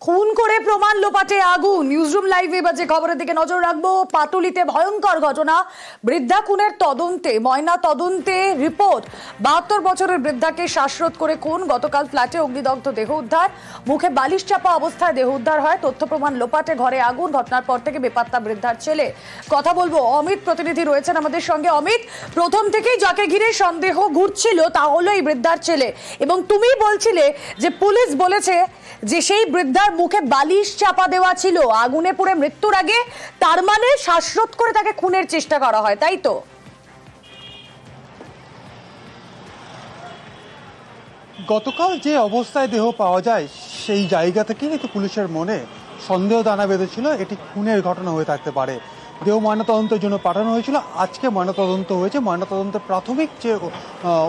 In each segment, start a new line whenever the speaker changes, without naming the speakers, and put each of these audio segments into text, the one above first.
খুন করে প্রমাণ লোপাটে আগুন। নিউজরুম লাইভে বাজে খবরের দিকে নজর রাখবো। পাটুলিতে ভয়ঙ্কর ঘটনা, বৃদ্ধা খুনের তদন্তে ময়না তদন্তে রিপোর্ট। 72 বছরের বৃদ্ধাকে শ্বাসরোধ করে খুন। গতকাল ফ্ল্যাটে অগ্নিদগ্ধ দেহ উদ্ধার, মুখে বালিশ চাপা অবস্থায় দেহ উদ্ধার হয়। তথ্য প্রমাণ লোপাটে, ঘরে আগুন। ঘটনার পর থেকে বেপাত্তা বৃদ্ধার ছেলে। কথা বলবো, অমিত প্রতিনিধি রয়েছেন আমাদের সঙ্গে। অমিত, প্রথম থেকেই যাকে ঘিরে সন্দেহ ঘুরছিল তা হলো এই বৃদ্ধার ছেলে, এবং তুমি বলছিলে যে পুলিশ বলেছে যে সেই বৃদ্ধার মুখে বালিশ চাপা দেওয়া ছিল আগুনে পুড়ে মৃত্যুর আগে, তার মানে শ্বাসরোধ করে তাকে খুনের চেষ্টা করা হয়, তাই তো?
গতকাল যে অবস্থায় দেহ পাওয়া যায় সেই জায়গা থেকেই কিন্তু পুলিশের মনে সন্দেহ দানা বেঁধেছিল এটি খুনের ঘটনা হয়ে থাকতে পারে। দেহ ময়নাতদন্তের জন্য পাঠানো হয়েছিল, আজকে ময়নাতদন্ত হয়েছে। ময়নাতদন্তের প্রাথমিক যে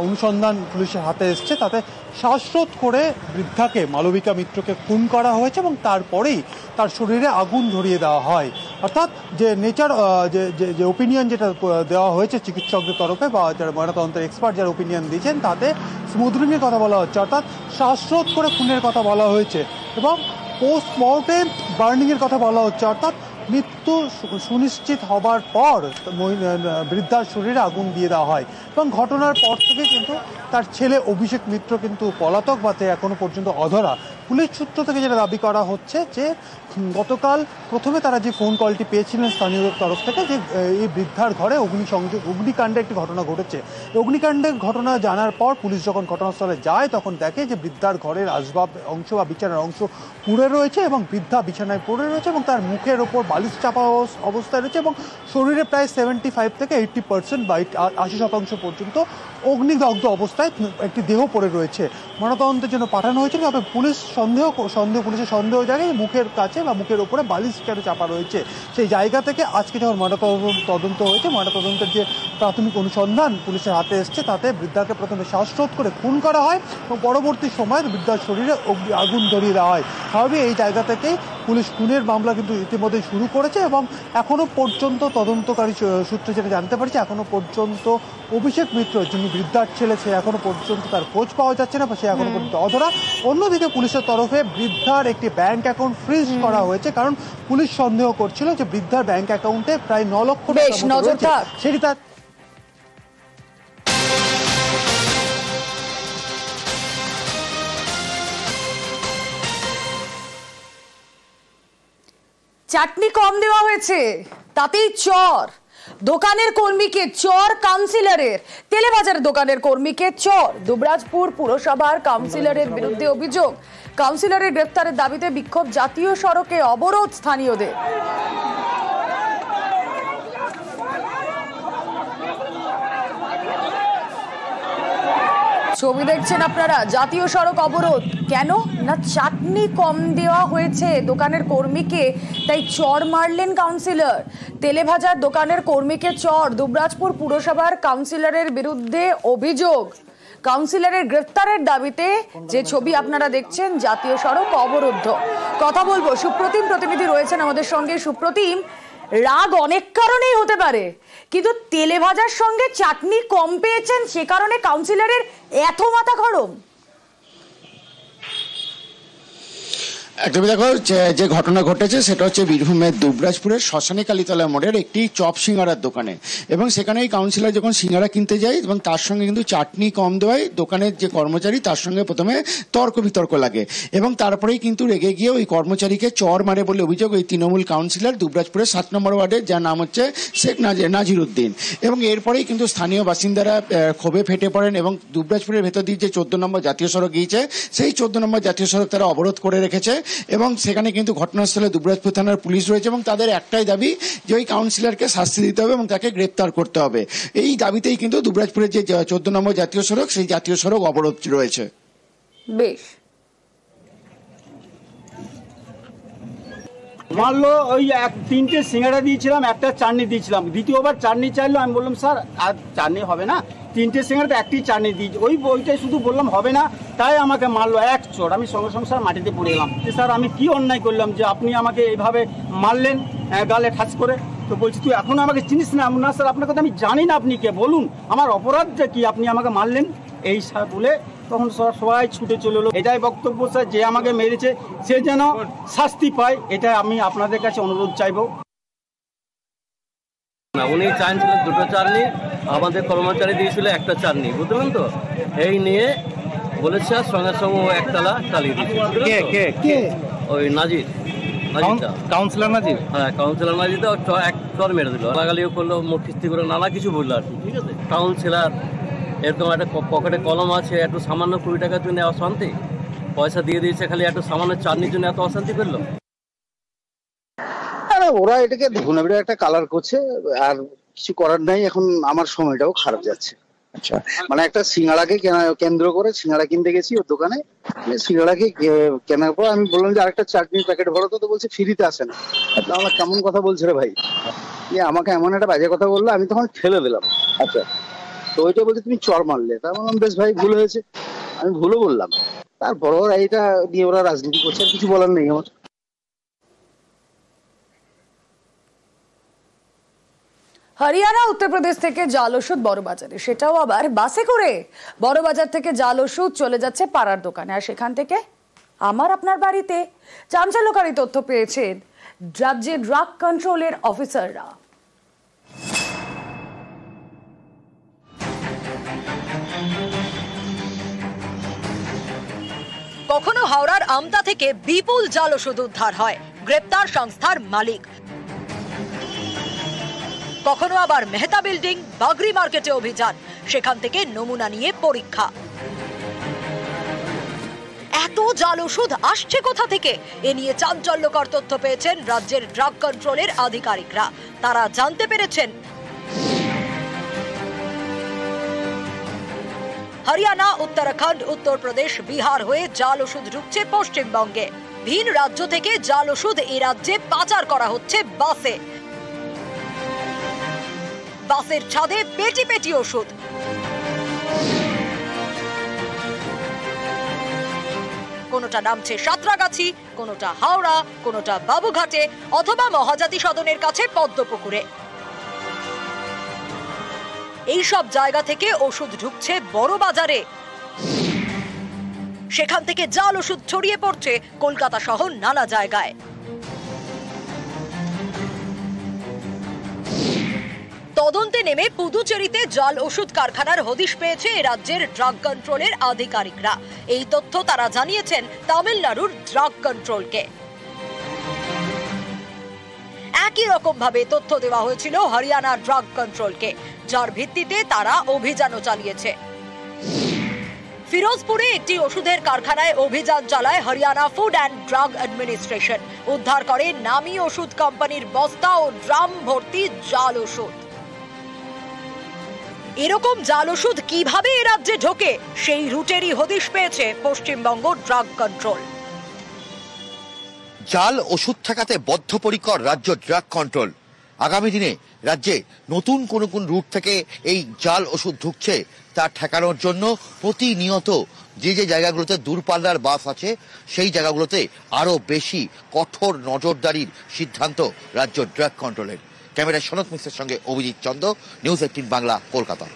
অনুসন্ধান পুলিশের হাতে এসছে তাতে শ্বাসরোধ করে বৃদ্ধাকে, মালবিকা মিত্রকে খুন করা হয়েছে এবং তারপরেই তার শরীরে আগুন ধরিয়ে দেওয়া হয়। অর্থাৎ যে নেচার যে ওপিনিয়ন যেটা দেওয়া হয়েছে চিকিৎসকদের তরফে বা যারা ময়নাতদন্তের এক্সপার্ট যারা ওপিনিয়ন দিয়েছেন তাতে স্মুথরিংয়ের কথা বলা হচ্ছে, অর্থাৎ শ্বাসরোধ করে খুনের কথা বলা হয়েছে এবং পোস্টমর্টেম বার্নিংয়ের কথা বলা হচ্ছে, অর্থাৎ মৃত্যু সুনিশ্চিত হবার পর বৃদ্ধার শরীরে আগুন দিয়ে দেওয়া হয়। এবং ঘটনার পর থেকে কিন্তু তার ছেলে অভিষেক মিত্র কিন্তু পলাতক বাতে এখনো পর্যন্ত অধরা। পুলিশ সূত্র থেকে যেটা দাবি করা হচ্ছে যে গতকাল প্রথমে তারা যে ফোন কলটি পেয়েছিলেন স্থানীয়দের তরফ থেকে যে এই বৃদ্ধার ঘরে অগ্নিকাণ্ডের একটি ঘটনা ঘটেছে। অগ্নিকাণ্ডের ঘটনা জানার পর পুলিশ যখন ঘটনাস্থলে যায় তখন দেখে যে বৃদ্ধার ঘরের আসবাব অংশ বা বিছানার অংশ পুড়ে রয়েছে এবং বৃদ্ধা বিছানায় পড়ে রয়েছে এবং তার মুখের ওপর বালিশ চাপা অবস্থায় রয়েছে এবং শরীরে প্রায় 75 থেকে 80% বা 80% পর্যন্ত অগ্নিদগ্ধ অবস্থায় একটি দেহ পড়ে রয়েছে। ময়নাতদন্তের জন্য পাঠানো হয়েছিল। তবে পুলিশের সন্দেহ জায়গায় মুখের কাছে বা মুখের ওপরে বালিশ কেন চাপা রয়েছে, সেই জায়গা থেকে আজকে যখন ময়নাতদন্ত হয়েছে, ময়নাতদন্তের যে প্রাথমিক অনুসন্ধান পুলিশের হাতে এসছে তাতে বৃদ্ধাকে প্রথমে শ্বাসরোধ করে খুন করা হয় এবং পরবর্তী সময় বৃদ্ধার শরীরে আগুন ধরিয়ে দেওয়া হয়। স্বাভাবিক এই জায়গা থেকেই পুলিশ খুনের মামলা কিন্তু ইতিমধ্যেই শুরু করেছে এবং এখনো পর্যন্ত তদন্তকারী সূত্রে যেটা জানতে পারছি, এখনো পর্যন্ত অভিষেক মিত্র যিনি বৃদ্ধার ছেলে, সে এখনো পর্যন্ত তার খোঁজ পাওয়া যাচ্ছে না বা সে এখনো পর্যন্ত অধরা। অন্যদিকে পুলিশের তরফে বৃদ্ধার একটি ব্যাংক অ্যাকাউন্ট ফ্রিজ করা হয়েছে, কারণ পুলিশ সন্দেহ করছিল যে বৃদ্ধার ব্যাংক অ্যাকাউন্টে প্রায় 9 লক্ষ টাকা সেটি তার
চাটনি কম দেওয়া হয়েছে, তাতেই চর। দোকানের কর্মীকে চর কাউন্সিলরের, তেলেবাজার দোকানের কর্মীকে চর। দুবরাজপুর পুরসভার কাউন্সিলরের বিরুদ্ধে অভিযোগ, কাউন্সিলরের গ্রেফতারের দাবিতে বিক্ষোভ, জাতীয় সড়কে অবরোধ স্থানীয়দের। ছবি দেখছেন আপনারা, জাতীয় সড়ক অবরোধ। কেন না চাটনি কম দেওয়া হয়েছে দোকানের কর্মীকে, তাই চর মারলেন কাউন্সিলর। তেলেভাজার দোকানের কর্মীকে চর। দুবরাজপুর পুরসভার কাউন্সিলরের বিরুদ্ধে অভিযোগ, কাউন্সিলরের গ্রেফতারের দাবিতে যে ছবি আপনারা দেখছেন, জাতীয় সড়ক অবরুদ্ধ। কথা বলবো, সুপ্রতিম প্রতিনিধি রয়েছেন আমাদের সঙ্গে। সুপ্রতিম, রাগ অনেক কারণেই হতে পারে, কিন্তু তেলে ভাজার সঙ্গে চাটনি কম পেয়েছেন সে কারণে কাউন্সিলরের এত মাথা গরম?
একদমই দেখো, যে ঘটনা ঘটেছে সেটা হচ্ছে বীরভূমের দুবরাজপুরের শ্মশানী কালীতলা মোড়ের একটি চপ সিঙ্গারার দোকানে, এবং সেখানে এই কাউন্সিলর যখন সিঙ্গারা কিনতে যায় এবং তার সঙ্গে কিন্তু চাটনি কম দেওয়ায় দোকানের যে কর্মচারী তার সঙ্গে প্রথমে তর্ক বিতর্ক লাগে এবং তারপরেই কিন্তু রেগে গিয়ে ওই কর্মচারীকে চর মারে বলে অভিযোগ ওই তৃণমূল কাউন্সিলর দুবরাজপুরের 7 নম্বর ওয়ার্ডের, যার নাম হচ্ছে শেখ নাজিরউদ্দিন। এবং এরপরেই কিন্তু স্থানীয় বাসিন্দারা ক্ষোভে ফেটে পড়েন এবং দুবরাজপুরের ভেতর দিয়ে যে 14 নম্বর জাতীয় সড়ক গিয়েছে সেই 14 নম্বর জাতীয় সড়ক তারা অবরোধ করে রেখেছে এবং সেখানে কিন্তু ঘটনাস্থলে দুবরাজপুর থানার পুলিশ রয়েছে এবং তাদের একটাই দাবি যে ওই কাউন্সিলরকে শাস্তি দিতে হবে এবং তাকে গ্রেপ্তার করতে হবে। এই দাবিতেই কিন্তু দুবরাজপুরের যে 14 নম্বর জাতীয় সড়ক সেই জাতীয় সড়ক অবরোধ রয়েছে। বেশ,
মানলো ওই 3টে সিঙ্গাড়া দিয়েছিলাম, একটা চাটনি দিয়েছিলাম, দ্বিতীয়বার চাটনি চাইলো, আমি বললাম স্যার আর চাটনি হবে না, 3টে সিঙ্গাড়াতে একটি চাটনি দিয়েছি, ওইটাই শুধু বললাম হবে না, তাই আমাকে মারলো এক চোট। আমি সঙ্গে সঙ্গে স্যার মাটিতে পড়ে গেলাম যে স্যার আমি কি অন্যায় করলাম যে আপনি আমাকে এইভাবে মারলেন গালে ঠাস করে। তো বলছি তুই এখন আমাকে চিনিস না? না স্যার আপনার কথা আমি জানি না, আপনি কে বলুন, আমার অপরাধটা কি, আপনি আমাকে মারলেন, এই বলে তখন সবাই ছুটে চলে এলো। এটাই বক্তব্য স্যার, যে আমাকে মেরেছে সে যেন শাস্তি পায়, এটা আমি আপনাদের কাছে অনুরোধ চাইবো।
না, উনি চাইছিলেন দুটো চাটনি, আমাদের কর্মচারী দিয়েছিল একটা চাটনি, বুঝলেন তো? এই নিয়ে বলেছে আর সঙ্গে সঙ্গে ও একতলা চালিয়ে দিয়েছে। ওই নাজির,
কাউন্সিলর নাজির,
হ্যাঁ কাউন্সিলর নাজির এক চর মেরে দিল, গালাগালিও করলো, মুখ কিস্তি করে নানা কিছু বললো আর কি। ঠিক আছে, কাউন্সিলর এরকম একটা পকেটে কলম আছে, একটু সামান্য 20 টাকার জন্য অশান্তি, পয়সা দিয়ে দিয়েছে খালি একটু সামান্য চাটনির জন্য এত অশান্তি করলো।
ওরা এটাকে দেখুন, একটা কালার করছে, আর কিছু করার নাই। এখন আমার সময়টাও খারাপ যাচ্ছে। আচ্ছা, মানে একটা সিঙ্গাড়াকে কেন্দ্র করে সিঙ্গাড়া কিনতে গেছি ওর দোকানে, সিঙ্গাড়াকে কেনার পর আমি বললাম যে আরেকটা চাটনির প্যাকেট ভরো, তো বলছে ফ্রিতে আসে না। আমার কেমন কথা বলছে রে ভাই, আমাকে এমন একটা বাজে কথা বললো, আমি তখন ফেলে দিলাম। আচ্ছা, তো ওইটা বলছে তুমি চর মারলে, তা বললাম বেশ ভাই ভুল হয়েছে, আমি ভুলও বললাম। তারপর ওরা এইটা নিয়ে ওরা রাজনীতি করছে, আর কিছু বলার নেই আমার।
হরিয়ানা উত্তরপ্রদেশ থেকে জাল ওষুধ বড়বাজারে, সেটাও আবার বাসে করে। বড়বাজার থেকে জাল ওষুধ চলে যাচ্ছে পাড়ার দোকানে, আর সেখান থেকে আমার আপনার বাড়িতে। চাঞ্চল্যকারী তথ্য পেয়েছেন রাজ্যের ড্রাগ কন্ট্রোলের অফিসাররা।
কখনো হাওড়ার আমতা থেকে বিপুল জাল ওষুধ উদ্ধার হয়, গ্রেপ্তার সংস্থার মালিক। কখনো আবার মেহতা বিল্ডিং, বাগরি মার্কেটে অভিযান, সেখান থেকে নমুনা নিয়ে পরীক্ষা। এত জাল ওষুধ আসছে কোথা থেকে? এ নিয়ে চাঞ্চল্যকর তথ্য পেয়েছেন রাজ্যের ড্রাগ কন্ট্রোলের আধিকারিকরা। তারা জানতে পেরেছেন হরিয়ানা, উত্তরাখণ্ড, উত্তরপ্রদেশ, বিহার হয়ে জাল ওষুধ ঢুকছে পশ্চিমবঙ্গে। ভিন রাজ্য থেকে জাল ওষুধ এই রাজ্যে পাচার করা হচ্ছে বাসে। বাসের ছাদে পেটি পেটি ওষুধ। কোনোটা নামছে সাঁতরাগাছি, কোনোটা হাওড়া, কোনোটা বাবুঘাটে, অথবা মহাজাতি সদনের কাছে পদ্মপুকুরে। এই সব জায়গা থেকে ওষুধ ঢুকছে বড় বাজারে। সেখান থেকে জাল ওষুধ ছড়িয়ে পড়ছে কলকাতা সহ নানা জায়গায়। তদন্তে নেমে পুদুচেরিতে জাল ওষুধ কারখানার হদিশ পেয়েছে রাজ্যের ড্রাগ কন্ট্রোলের আধিকারিকরা। এই তথ্য তারা জানিয়েছেন তামিলনাড়ুর ড্রাগ কন্ট্রোলকে। একই রকম ভাবে তথ্য দেওয়া হয়েছিল হরিয়ানার ড্রাগ কন্ট্রোলকে, যার ভিত্তিতে তারা অভিযানও চালিয়েছে। ফিরোজপুরে একটি ওষুধের কারখানায় অভিযান চালায় Haryana food and drug administration. উদ্ধার করে নামী ওষুধ কোম্পানির বস্তা ও ড্রাম ভর্তি জাল ওষুধ। এরকম জাল ওষুধ কিভাবে এ রাজ্যে ঢোকে, সেই রুটেরই হদিশ পেয়েছে পশ্চিমবঙ্গ ড্রাগ কন্ট্রোল।
জাল ওষুধ ঠেকাতে বদ্ধপরিকর রাজ্য ড্রাগ কন্ট্রোল। আগামী দিনে রাজ্যে নতুন কোন কোন রুট থেকে এই জাল ওষুধ ঢুকছে তা ঠেকানোর জন্য প্রতিনিয়ত যে যে জায়গাগুলোতে দূরপাল্লার বাস আছে সেই জায়গাগুলোতে আরো বেশি কঠোর নজরদারির সিদ্ধান্ত রাজ্য ড্রাগ কন্ট্রোলের। ক্যামেরায় সনৎ মিশ্রের সঙ্গে অভিজিৎ চন্দ, নিউজ 18 বাংলা, কলকাতা।